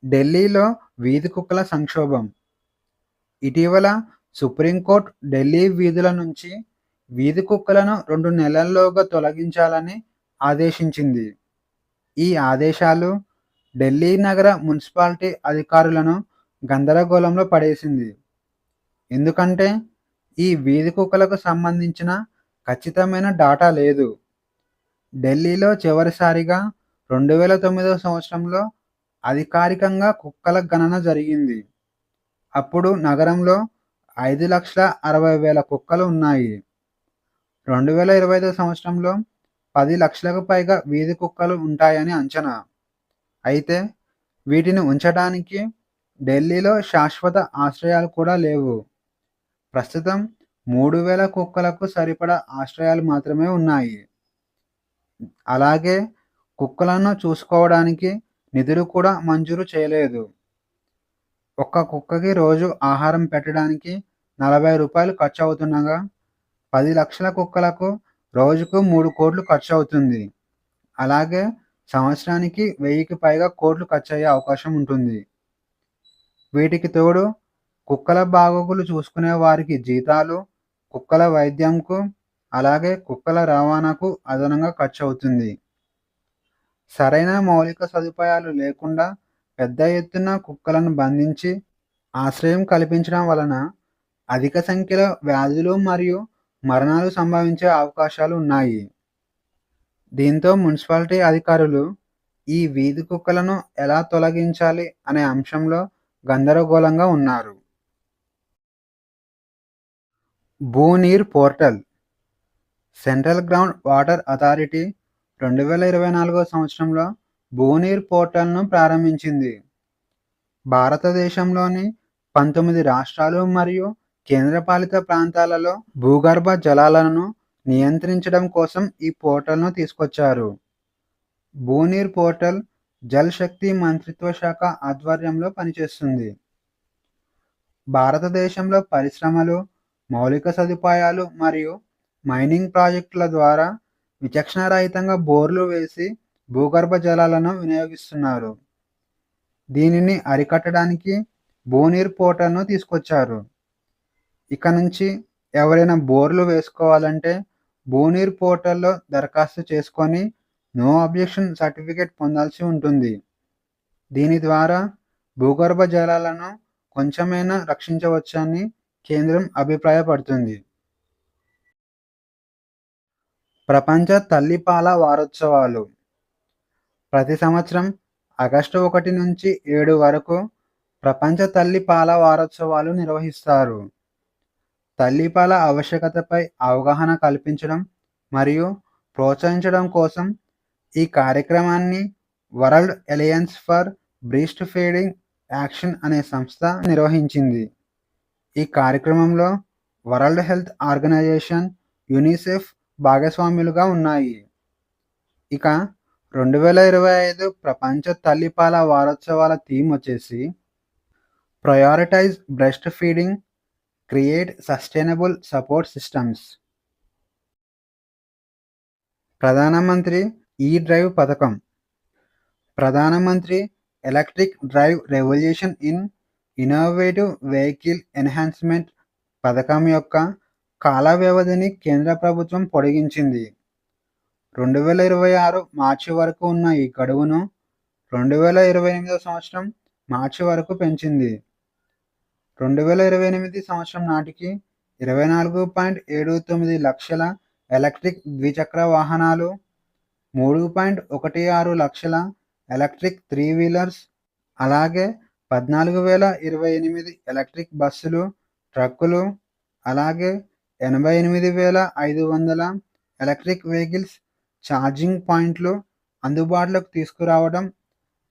ఢిల్లీలో వీధి కుక్కల సంక్షోభం. ఇటీవల సుప్రీంకోర్టు ఢిల్లీ వీధుల నుంచి వీధి కుక్కలను 2 నెలల్లోగా తొలగించాలని ఆదేశించింది. ఈ ఆదేశాలు ఢిల్లీ నగర మున్సిపాలిటీ అధికారులను గందరగోళంలో పడేసింది. ఎందుకంటే ఈ వీధి కుక్కలకు సంబంధించిన ఖచ్చితమైన డాటా లేదు. ఢిల్లీలో చివరిసారిగా 2009 సంవత్సరంలో అధికారికంగా కుక్కల గణన జరిగింది. అప్పుడు నగరంలో 5,60,000 కుక్కలు ఉన్నాయి. 2025 సంవత్సరంలో 10 లక్షలకు పైగా వీధి కుక్కలు ఉంటాయని అంచనా. అయితే వీటిని ఉంచడానికి ఢిల్లీలో శాశ్వత ఆశ్రయాలు కూడా లేవు. ప్రస్తుతం 3,000 కుక్కలకు సరిపడా ఆశ్రయాలు మాత్రమే ఉన్నాయి. అలాగే కుక్కలను చూసుకోవడానికి నిధులు కూడా మంజూరు చేయలేదు. ఒక్క కుక్కకి రోజు ఆహారం పెట్టడానికి ₹40 ఖర్చు అవుతుండగా 10 లక్షల కుక్కలకు రోజుకు 3 కోట్లు ఖర్చు అవుతుంది. అలాగే సంవత్సరానికి 1000కి పైగా కోట్లు ఖర్చయ్యే అవకాశం ఉంటుంది. వీటికి తోడు కుక్కల బాగోగులు చూసుకునే వారికి జీతాలు, కుక్కల వైద్యంకు, అలాగే కుక్కల రవాణాకు అదనంగా ఖర్చు అవుతుంది. సరైన మౌలిక సదుపాయాలు లేకుండా పెద్ద ఎత్తున కుక్కలను బంధించి ఆశ్రయం కల్పించడం వలన అధిక సంఖ్యలో వ్యాధులు మరియు మరణాలు సంభవించే అవకాశాలు ఉన్నాయి. దీంతో మున్సిపాలిటీ అధికారులు ఈ వీధి కుక్కలను ఎలా తొలగించాలి అనే అంశంలో గందరగోళంగా ఉన్నారు. Bhuneer portal. Central ground water authority 2024 సంవత్సరంలో భూనీర్ పోర్టల్ను ప్రారంభించింది. భారతదేశంలోని 19 రాష్ట్రాలు మరియు కేంద్రపాలిత ప్రాంతాలలో భూగర్భ జలాలను నియంత్రించడం కోసం ఈ పోర్టల్ను తీసుకొచ్చారు. భూనీర్ పోర్టల్ జల్ శక్తి మంత్రిత్వ శాఖ ఆధ్వర్యంలో పనిచేస్తుంది. భారతదేశంలో పరిశ్రమలు, మౌలిక సదుపాయాలు మరియు మైనింగ్ ప్రాజెక్టుల ద్వారా విచక్షణారహితంగా బోర్లు వేసి భూగర్భ జలాలను వినియోగిస్తున్నారు. దీనిని అరికట్టడానికి భూనీర్ పోర్టల్ను తీసుకొచ్చారు. ఇక నుంచి ఎవరైనా బోర్లు వేసుకోవాలంటే భూనీర్ పోర్టల్లో దరఖాస్తు చేసుకొని నో అబ్జెక్షన్ సర్టిఫికేట్ పొందాల్సి ఉంటుంది. దీని ద్వారా భూగర్భ జలాలను కొంచెమైనా రక్షించవచ్చని కేంద్రం అభిప్రాయపడుతుంది. ప్రపంచ తల్లిపాల వారోత్సవాలు. ప్రతి సంవత్సరం ఆగస్టు 1 నుంచి 7 వరకు ప్రపంచ తల్లిపాల వారోత్సవాలు నిర్వహిస్తారు. తల్లిపాల ఆవశ్యకతపై అవగాహన కల్పించడం మరియు ప్రోత్సహించడం కోసం ఈ కార్యక్రమాన్ని world alliance for breast feeding action అనే సంస్థ నిర్వహించింది. ఈ కార్యక్రమంలో వరల్డ్ హెల్త్ ఆర్గనైజేషన్, యునిసెఫ్ భాగస్వాములుగా ఉన్నాయి. ఇక 2025 ప్రపంచ తల్లిపాల వారోత్సవాల థీమ్ వచ్చేసి prioritize breast feeding, create sustainable support systems. ప్రధానమంత్రి ఈ-డ్రైవ్ పథకం. ప్రధానమంత్రి electric drive revolution in innovative vehicle enhancement పథకం యొక్క కాల వ్యవధిని కేంద్ర ప్రభుత్వం పొడిగించింది. 2026 మార్చి వరకు ఉన్న ఈ గడువును 2028 సంవత్సరం మార్చి వరకు పెంచింది. 2028 సంవత్సరం నాటికి 24.79 లక్షల ఎలక్ట్రిక్ ద్విచక్ర వాహనాలు, 3.16 లక్షల ఎలక్ట్రిక్ 3 వీలర్స్, అలాగే 14,028 ఎలక్ట్రిక్ బస్సులు, ట్రక్కులు, అలాగే 88,500 ఎలక్ట్రిక్ వెహికల్స్ ఛార్జింగ్ పాయింట్లు అందుబాటులోకి తీసుకురావడం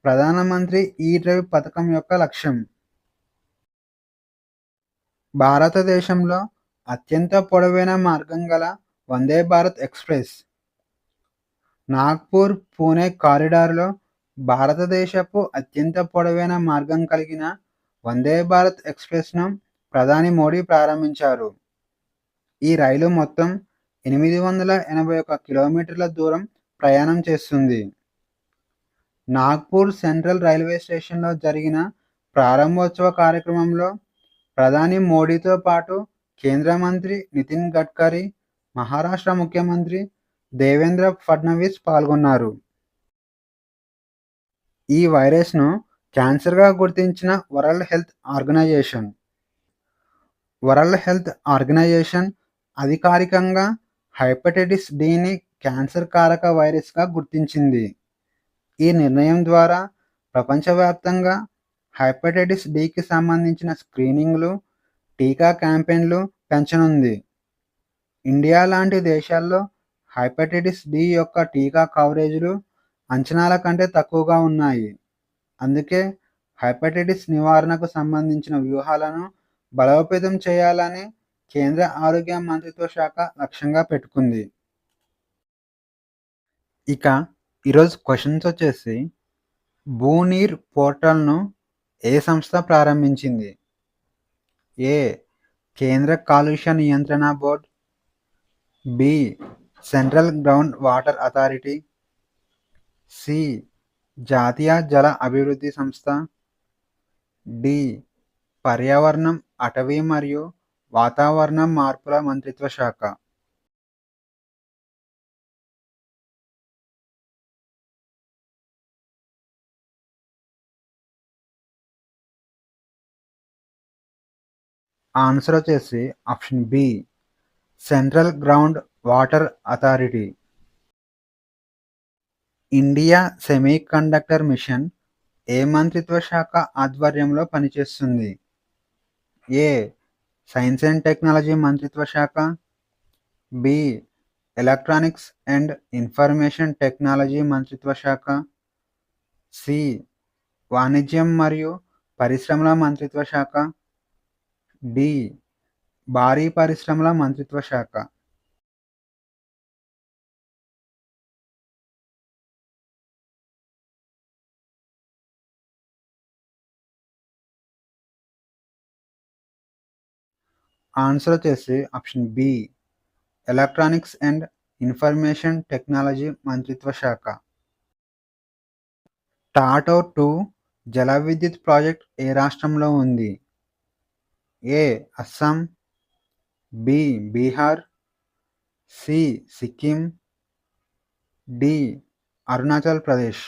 ప్రధానమంత్రి ఈ-డ్రైవ్ పథకం యొక్క లక్ష్యం. భారతదేశంలో అత్యంత పొడవైన మార్గం గల వందే భారత్ ఎక్స్ప్రెస్. నాగ్పూర్ పూణే కారిడార్లో భారతదేశపు అత్యంత పొడవైన మార్గం కలిగిన వందే భారత్ ఎక్స్ప్రెస్ను ప్రధాని మోడీ ప్రారంభించారు. ఈ రైలు మొత్తం 881 కిలోమీటర్ల దూరం ప్రయాణం చేస్తుంది. నాగ్పూర్ సెంట్రల్ రైల్వే స్టేషన్లో జరిగిన ప్రారంభోత్సవ కార్యక్రమంలో ప్రధాని మోడీతో పాటు కేంద్ర మంత్రి నితిన్ గడ్కరీ, మహారాష్ట్ర ముఖ్యమంత్రి దేవేంద్ర ఫడ్నవీస్ పాల్గొన్నారు. ఈ వైరస్‌ను క్యాన్సర్‌గా గుర్తించిన వరల్డ్ హెల్త్ ఆర్గనైజేషన్ అధికారికంగా హెపటైటిస్ డిని క్యాన్సర్ కారక వైరస్‌గా గుర్తించింది. ఈ నిర్ణయం ద్వారా ప్రపంచవ్యాప్తంగా హెపటైటిస్ డికి సంబంధించిన స్క్రీనింగ్‌లు, టీకా క్యాంపెయిన్‌లు పెంచనుంది. ఇండియా లాంటి దేశాల్లో హెపటైటిస్ డి యొక్క టీకా కవరేజీలు అంచనాల కంటే తక్కువగా ఉన్నాయి. అందుకే హెపటైటిస్ నివారణకు సంబంధించిన వ్యూహాలను బలోపేతం చేయాలని కేంద్ర ఆరోగ్య మంత్రిత్వ శాఖ లక్ష్యంగా పెట్టుకుంది. ఇక ఈరోజు క్వశ్చన్స్ వచ్చేసి, భూనీర్ పోర్టల్‌ను ఏ సంస్థ ప్రారంభించింది? ఏ. కేంద్ర కాలుష్య నియంత్రణ board, B. Central ground water authority, C. జాతీయ జల అభివృద్ధి సంస్థ, డి. పర్యావరణం, అటవీ మరియు వాతావరణ మార్పుల మంత్రిత్వ శాఖ. ఆన్సర్ వచ్చేసి option B, central ground water authority. India semiconductor mission ఏ మంత్రిత్వ శాఖ ఆధ్వర్యంలో పనిచేస్తుంది? ఏ. సైన్స్ అండ్ టెక్నాలజీ మంత్రిత్వ శాఖ, B. Electronics and information technology మంత్రిత్వ శాఖ, సి. వాణిజ్యం మరియు పరిశ్రమల మంత్రిత్వ శాఖ, డి. భారీ పరిశ్రమల మంత్రిత్వ శాఖ. ఆన్సర్ వచ్చేసి option B, electronics and information technology మంత్రిత్వ శాఖ. టాటో 2 జల విద్యుత్ ప్రాజెక్ట్ ఏ రాష్ట్రంలో ఉంది? A. Assam, B. Bihar, C. Sikkim, D. Arunachal Pradesh.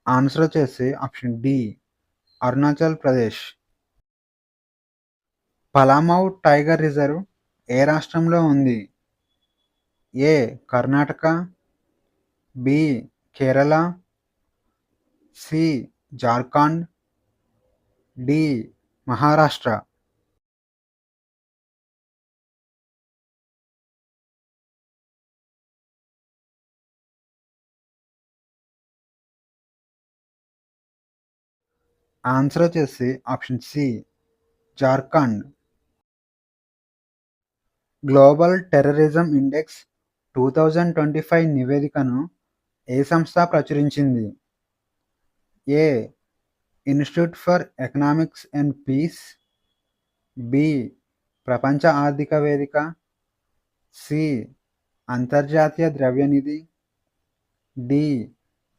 Answer వచ్చేసి option D, Arunachal Pradesh. Palamau tiger reserve ఏ రాష్ట్రంలో ఉంది? A. Karnataka, B. Kerala, C. Jharkhand, D. Maharashtra. Answer వచ్చేసి option C, Jharkhand. Global terrorism index 2025 నివేదికను ఏ సంస్థ ప్రచురించింది? A. Institute for economics and peace, B. ప్రపంచ ఆర్థిక వేదిక, సి. అంతర్జాతీయ ద్రవ్యనిధి, డి.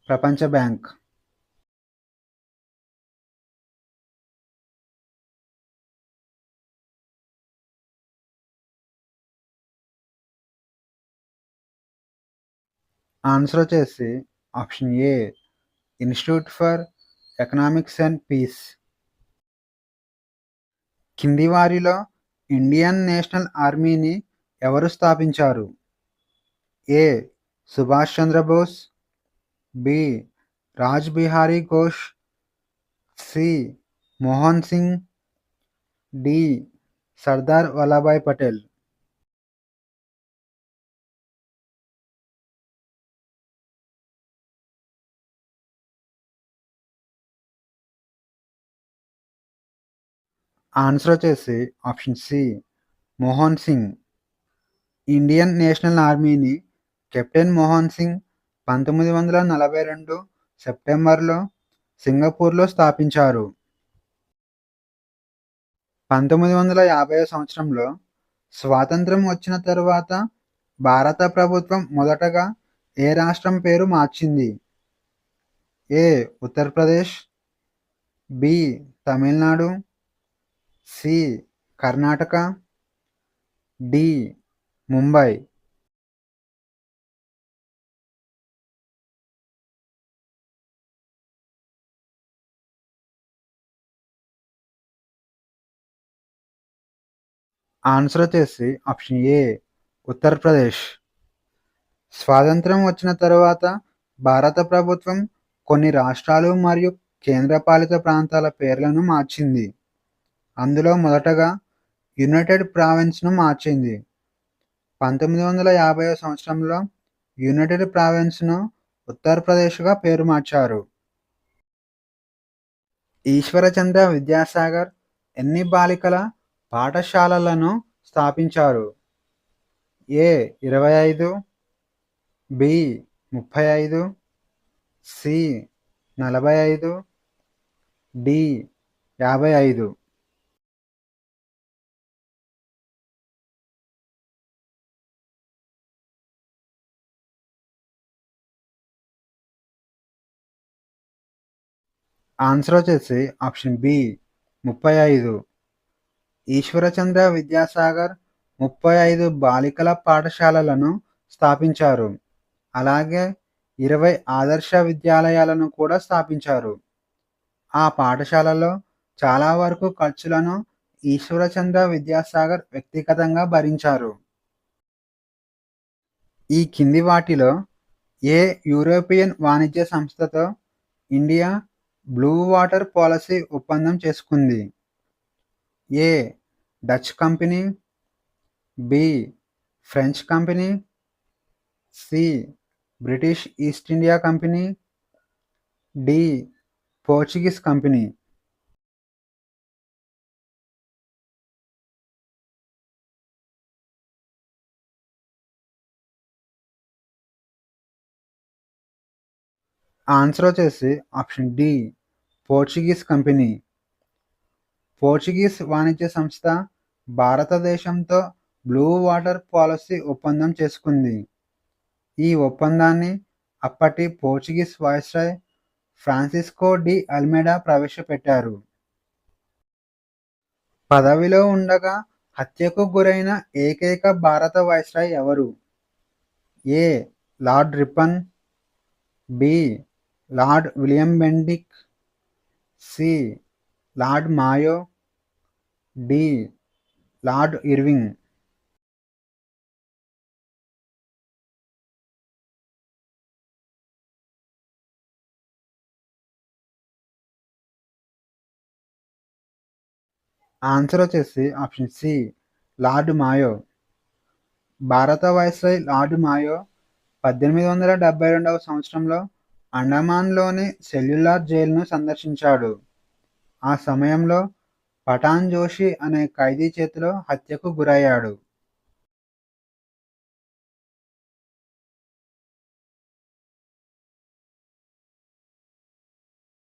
ప్రపంచ బ్యాంక్. ఆన్సర్ వచ్చేసి option A, institute for economics and piece. కింది వారిలో ఇండియన్ నేషనల్ ఆర్మీని ఎవరు స్థాపించారు? A. Subhash Chandra Bose, B. Raj Bihari Ghosh, C. Mohan Singh, D. Sardar Vallabhbhai Patel. Answer వచ్చేసి option C, Mohan Singh. Indian national ఆర్మీని కెప్టెన్ మోహన్ సింగ్ 1942 సెప్టెంబర్లో సింగపూర్లో స్థాపించారు. 1950 సంవత్సరంలో స్వాతంత్ర్యం వచ్చిన తరువాత భారత ప్రభుత్వం మొదటగా ఏ రాష్ట్రం పేరు మార్చింది? A. Uttar Pradesh, B. Tamil Nadu, C. Karnataka, D. Mumbai. Answer వచ్చేసి ఆప్షన్ ఏ ఉత్తరప్రదేశ్. స్వాతంత్ర్యం వచ్చిన తరువాత భారత ప్రభుత్వం కొన్ని రాష్ట్రాలు మరియు కేంద్రపాలిత ప్రాంతాల పేర్లను మార్చింది. అందులో మొదటగా యునైటెడ్ ప్రావిన్స్ను మార్చింది. 1950 సంవత్సరంలో యునైటెడ్ ప్రావిన్స్ను ఉత్తరప్రదేశ్గా పేరు మార్చారు. ఈశ్వరచంద్ర విద్యాసాగర్ ఎన్ని బాలికల పాఠశాలలను స్థాపించారు? ఏ. 25, బి. 35, సి. 45, డి. 55. ఆన్సర్ వచ్చేసి ఆప్షన్ బి 35. ఈశ్వరచంద్ర విద్యాసాగర్ 35 బాలికల పాఠశాలలను స్థాపించారు. అలాగే 20 ఆదర్శ విద్యాలయాలను కూడా స్థాపించారు. ఆ పాఠశాలలో చాలా వరకు ఖర్చులను ఈశ్వరచంద్ర విద్యాసాగర్ వ్యక్తిగతంగా భరించారు. ఈ కింది వాటిలో ఏ యూరోపియన్ వాణిజ్య సంస్థతో ఇండియా బ్లూ వాటర్ పాలసీ ఒప్పందం చేసుకుంది? A. Dutch company, B. French company, C. British East India company, D. Portuguese company. Answer వచ్చేసి option D Portuguese company. Portuguese వాణిజ్య సంస్థ భారతదేశంతో బ్లూ వాటర్ పాలసీ ఒప్పందం చేసుకుంది. ఈ ఒప్పందాన్ని అప్పటి Portuguese viceroy Francisco de Almeida ప్రవేశపెట్టారు. పదవిలో ఉండగా హత్యకు గురైన ఏకైక భారత వైస్రాయ్ ఎవరు? A. Lord Ripon, B. Lord William Bentinck, C. Lord Mayo, D. Lord Irving. Answer వచ్చేసి ఆప్షన్ సి లార్డ్ మాయో. భారత వైస్రాయ్ లార్డ్ మాయో 1872 సంవత్సరంలో అండమాన్లోని సెల్యులార్ జైలును సందర్శించాడు. ఆ సమయంలో పఠాన్ జోషి అనే ఖైదీ చేతిలో హత్యకు గురయ్యాడు.